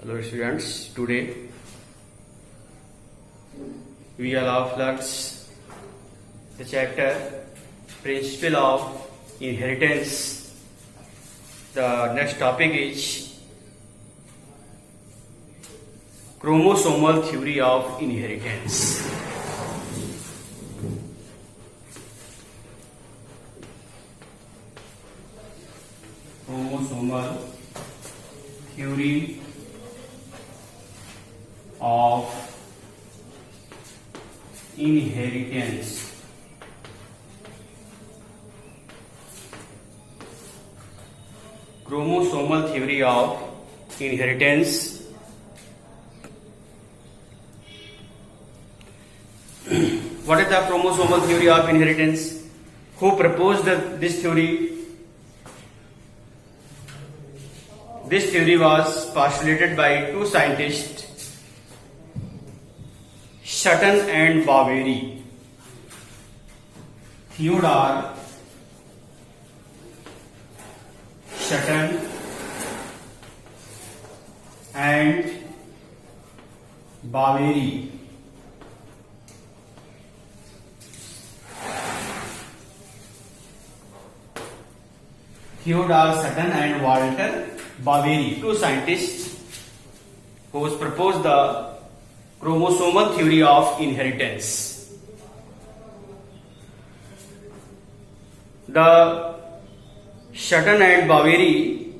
Hello students, today we have learned the chapter Principle of Inheritance. The next topic is Chromosomal Theory of Inheritance. Chromosomal Theory of Inheritance. Chromosomal theory of inheritance. What is the chromosomal theory of inheritance? Who proposed this theory? This theory was postulated by two scientists, Sutton and Boveri. Theodore Sutton and Boveri. Theodore Sutton and Walter Boveri, two scientists who proposed the chromosomal theory of inheritance. The Sutton and Boveri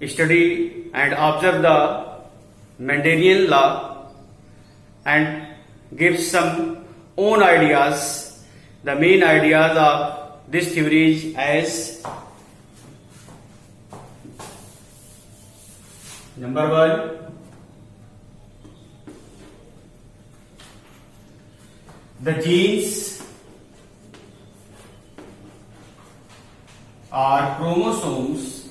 study and observe the Mendelian law and give some own ideas. The main ideas of this theory is as number one, the genes are chromosomes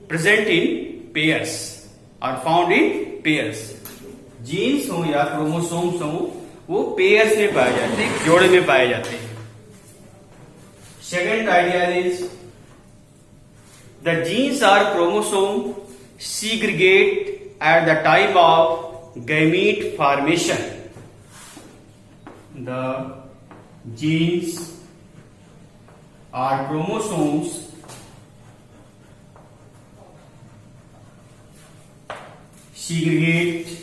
present in pairs or found in pairs. Genes हो या chromosomes हो वो pairs में पाए जाते हैं, जोड़े में पाए जाते हैं. Second idea is the genes are chromosome segregate at the time of gamete formation. The genes are chromosomes segregate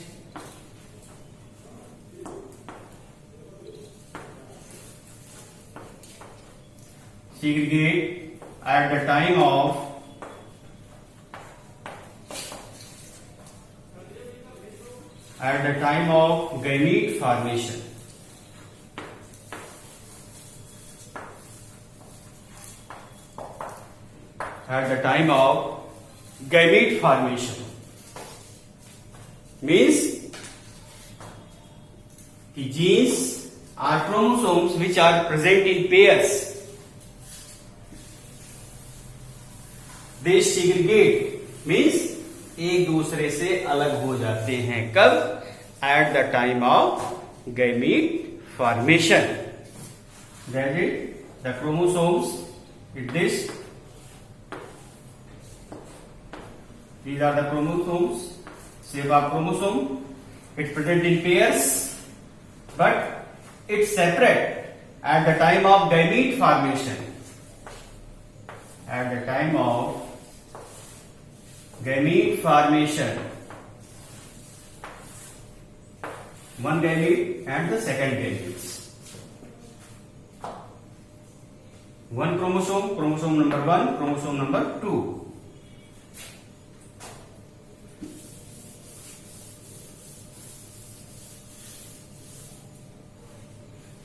at the time of gamete formation. At the time of gamete formation means the genes are chromosomes which are present in pairs. They segregate means एक दूसरे से अलग हो जाते हैं. कब? At the time of gamete formation. That is the chromosomes it this. These are the chromosomes. Shape of chromosome. It's present in pairs, but it's separate at the time of gamete formation. At the time of gamete formation, one gamete and the second gametes. One chromosome, chromosome number 1, chromosome number 2.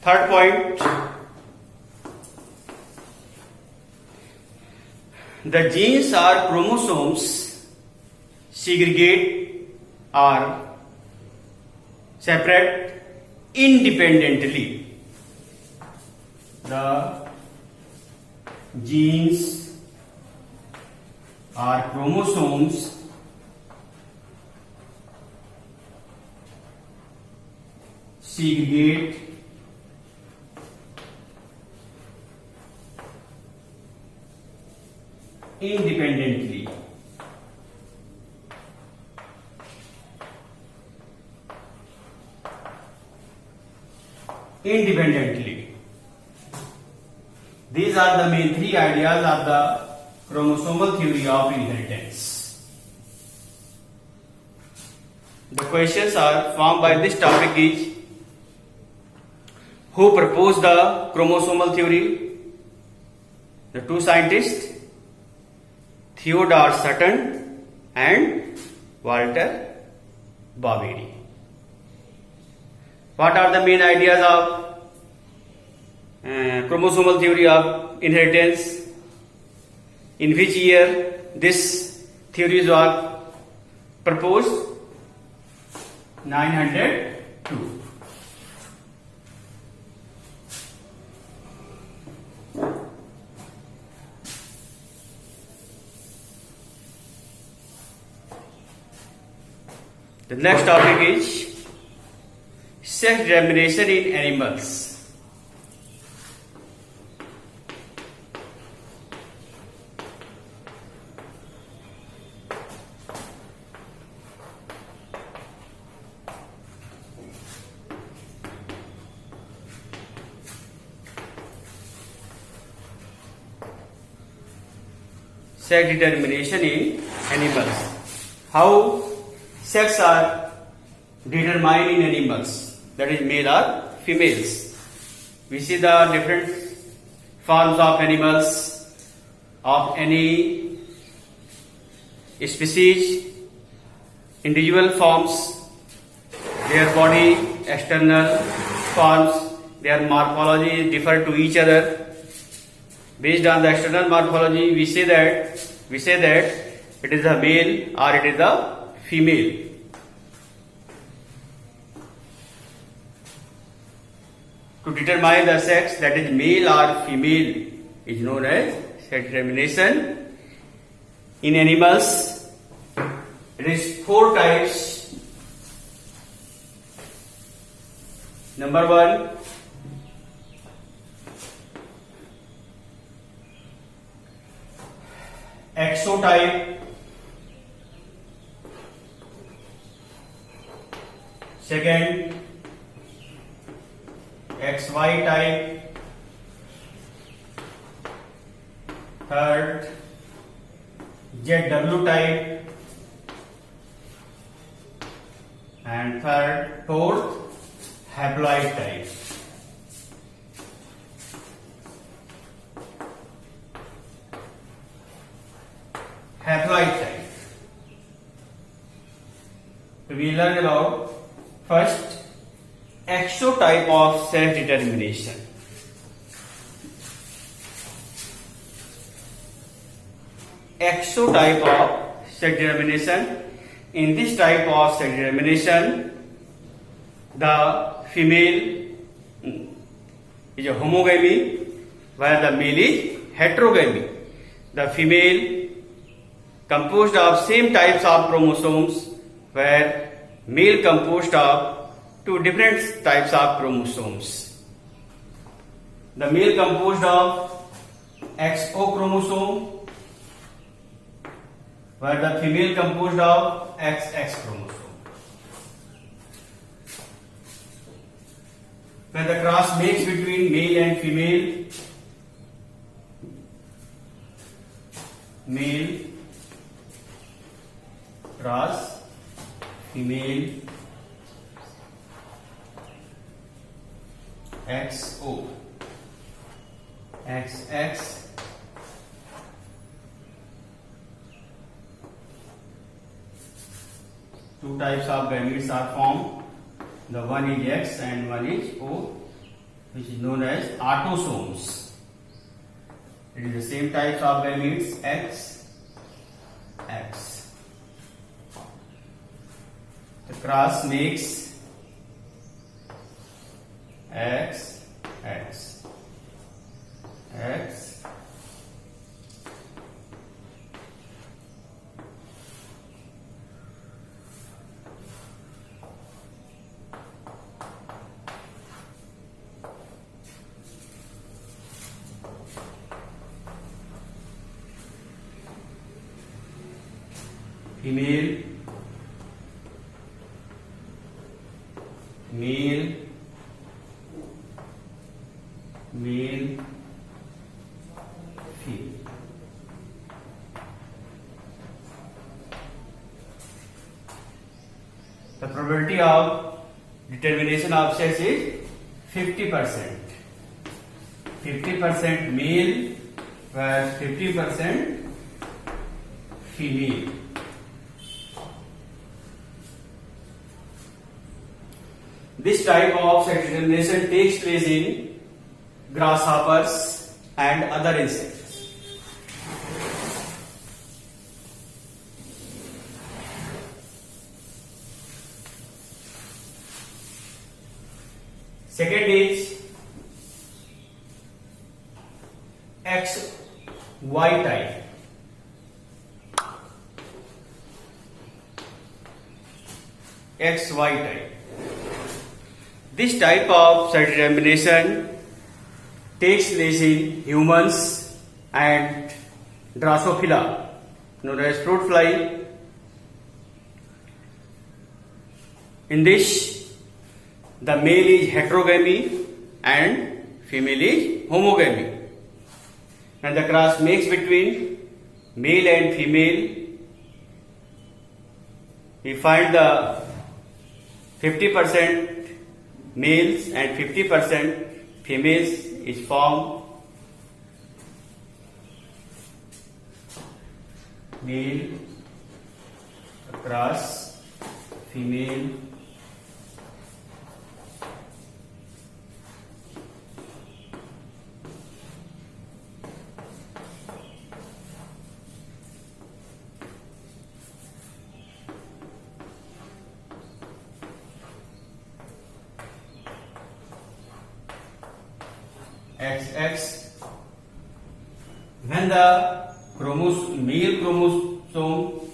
Third point, the genes are chromosomes segregate or separate independently. The genes are chromosomes segregate independently. Independently. These are the main three ideas of the chromosomal theory of inheritance. The questions are formed by this topic is: who proposed the chromosomal theory? The two scientists, Theodore Sutton and Walter Boveri. What are the main ideas of chromosomal theory of inheritance? In which year this theory was proposed? 902. The next topic is sex determination in animals. Sex determination in animals. How sex are determined in animals, that is male or females. We see the different forms of animals of any species, individual forms, their body, external forms, their morphology differ to each other. Based on the external morphology, we say that it is a male or it is a female. To determine the sex, that is male or female, is known as sex determination. In animals, it is 4 types. Number 1, exotype. Second, XY type. Third, ZW type. And fourth, haploid type. Haploid type. So we learn about first exotype of sex determination. Exotype of sex determination. In this type of sex determination, the female is a homogamy, while the male is heterogamy. The female composed of same types of chromosomes, where male composed of 2 different types of chromosomes. The male composed of XO chromosome, where the female composed of XX chromosome. When the cross makes between male and female, male cross female XO XX, two types of gametes are formed. The one is X and one is O, which is known as autosomes. It is the same types of gametes X X. The cross makes X X X. female, male, male, female. The probability of determination of sex is 50%. 50% male whereas 50% female. This type of sex determination takes place in grasshoppers and other insects. Second is XY type. XY type. This type of sex determination takes place in humans and Drosophila, known as fruit fly. In this, the male is heterogamy and female is homogamy. And the cross makes between male and female. We find the 50% males and 50% females is formed. Male across female. XX. When the male chromosome,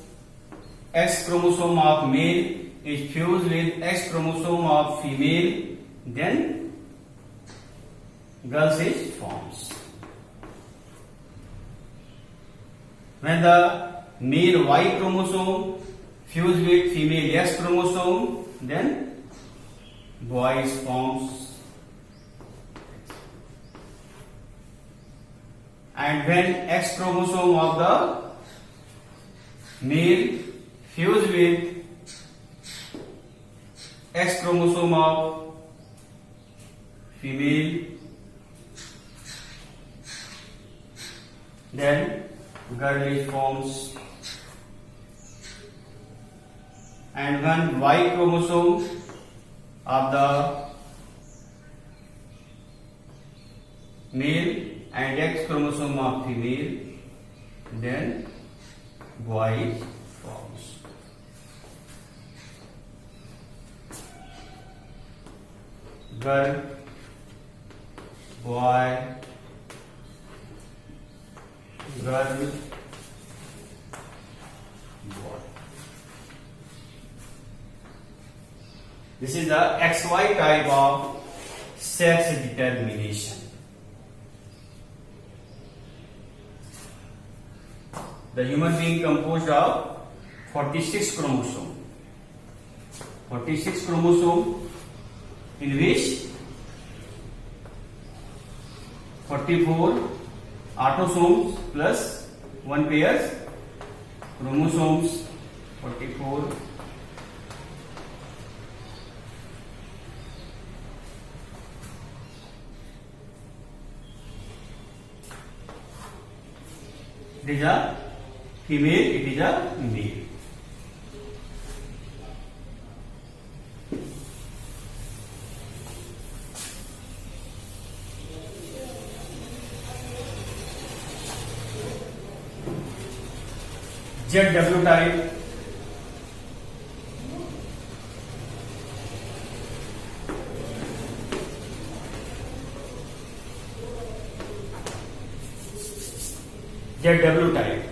X chromosome of male is fused with X chromosome of female, then girl is forms. When the male Y chromosome fused with female X chromosome, then boy forms. And when X chromosome of the male fused with X chromosome of female, then girl is forms. And when Y chromosome of the male and X chromosome of female, then boy forms. Girl, boy, girl, boy. This is the XY type of sex determination. The human being composed of 46 chromosomes. 46 chromosomes in which 44 autosomes plus 1 pairs chromosomes. 44 it is a female, it is a male. ZW type. ZW type.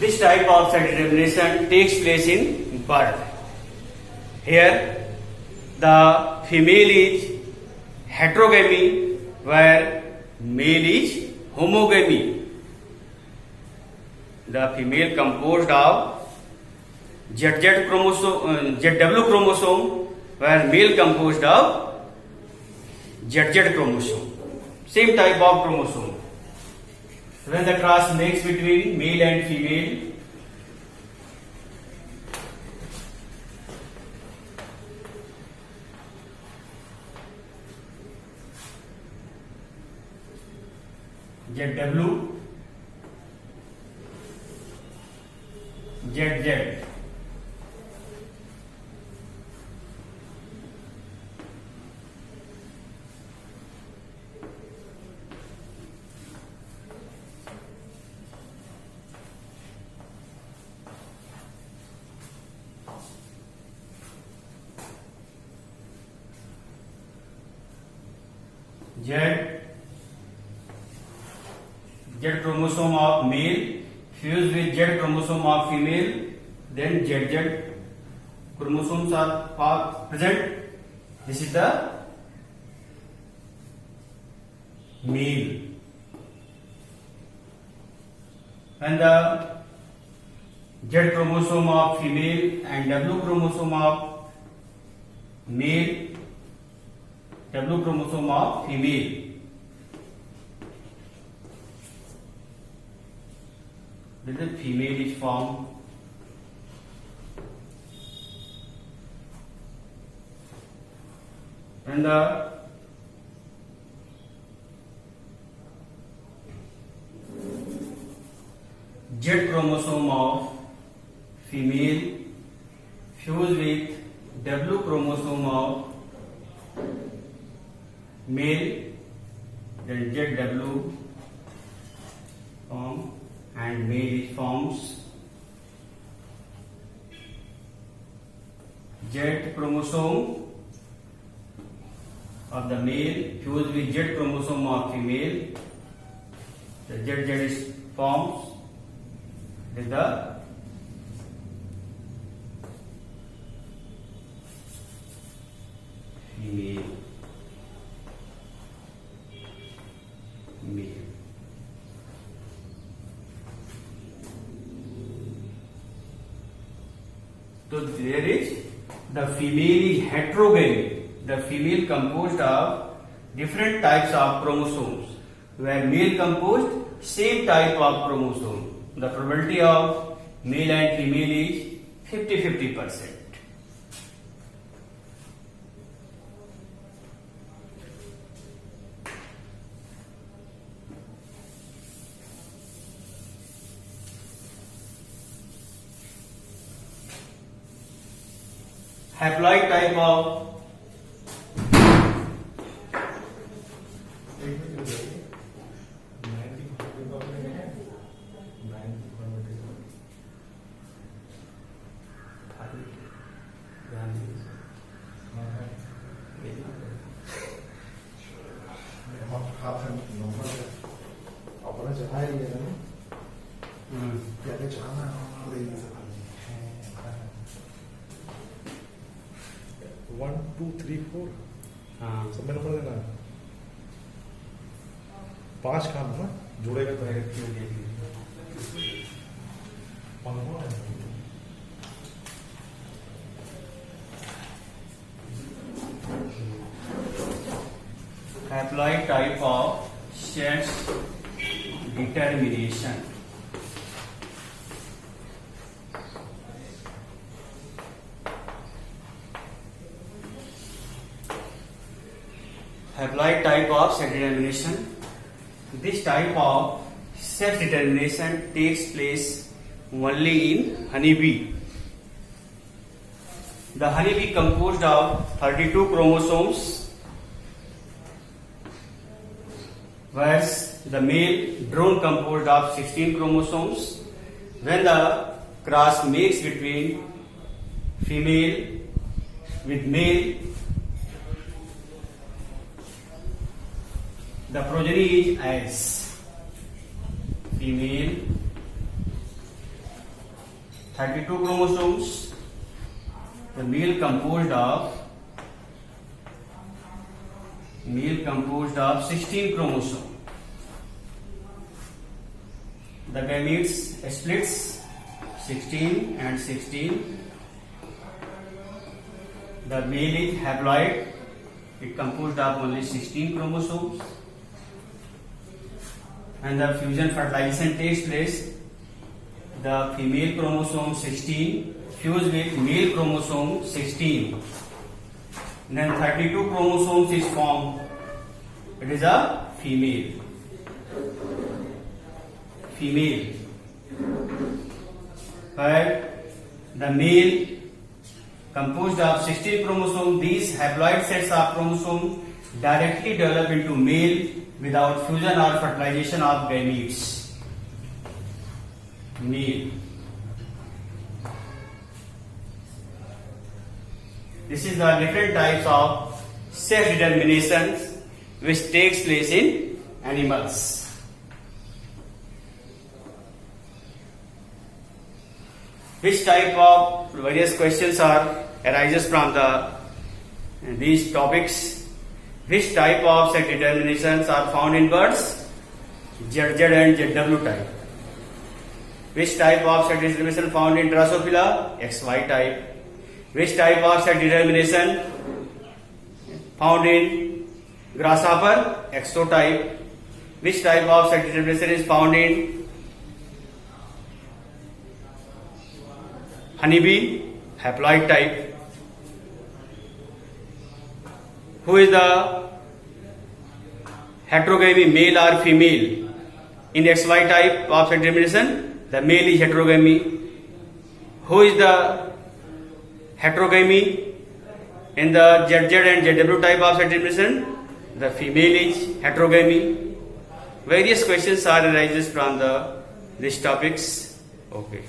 This type of sex determination takes place in birth. Here, the female is heterogamy, where male is homogamy. The female composed of ZZ chromosome, ZW chromosome, where male composed of ZZ chromosome. Same type of chromosome. When the cross makes between male and female, ZW, ZZ. Z chromosome of male fused with Z chromosome of female, then ZZ chromosomes are present. This is the male. And the Z chromosome of female and W chromosome of male, W chromosome of female. Then the female is formed. And the Z chromosome of female fused with W chromosome of male, then ZW form and male forms. Z chromosome of the male fused with Z chromosome of female, the ZZ is forms with the female. Male. So there is the female is heterogamy. The female composed of different types of chromosomes, where male composed same type of chromosome. The probability of male and female is 50-50%. Haploid type of one two three four सब में number देना 5 काम ना जोड़ेगा तो haploid type of sex determination. Haploid type of sex determination. This type of sex determination takes place only in honeybee. The honeybee composed of 32 chromosomes, whereas the male drone composed of 16 chromosomes. When the cross makes between female with male, the progeny is as female 32 chromosomes, the male composed of 16 chromosomes. the gametes splits 16 and 16. The male is haploid. It composed of only 16 chromosomes. And the fusion fertilization takes place. The female chromosome 16 fuse with male chromosome 16. And then 32 chromosomes is formed. It is a female. But the male composed of 16 chromosomes, these haploid sets of chromosomes directly develop into male without fusion or fertilization of gametes. Male. This is the different types of sex determination which takes place in animals. Which type of various questions arises from these topics? Which type of sex determinations are found in birds? ZZ and ZW type. Which type of sex determination found in Drosophila? XY type. Which type of sex determination found in grasshopper? XO type. Which type of sex determination is found in honeybee? Haploid type. Who is the heterogamy, male or female? In XY type of sex determination, the male is heterogamy. Who is the heterogamy in the ZZ and ZW type of sex determination? The female is heterogamy. Various questions arises from these topics. Okay.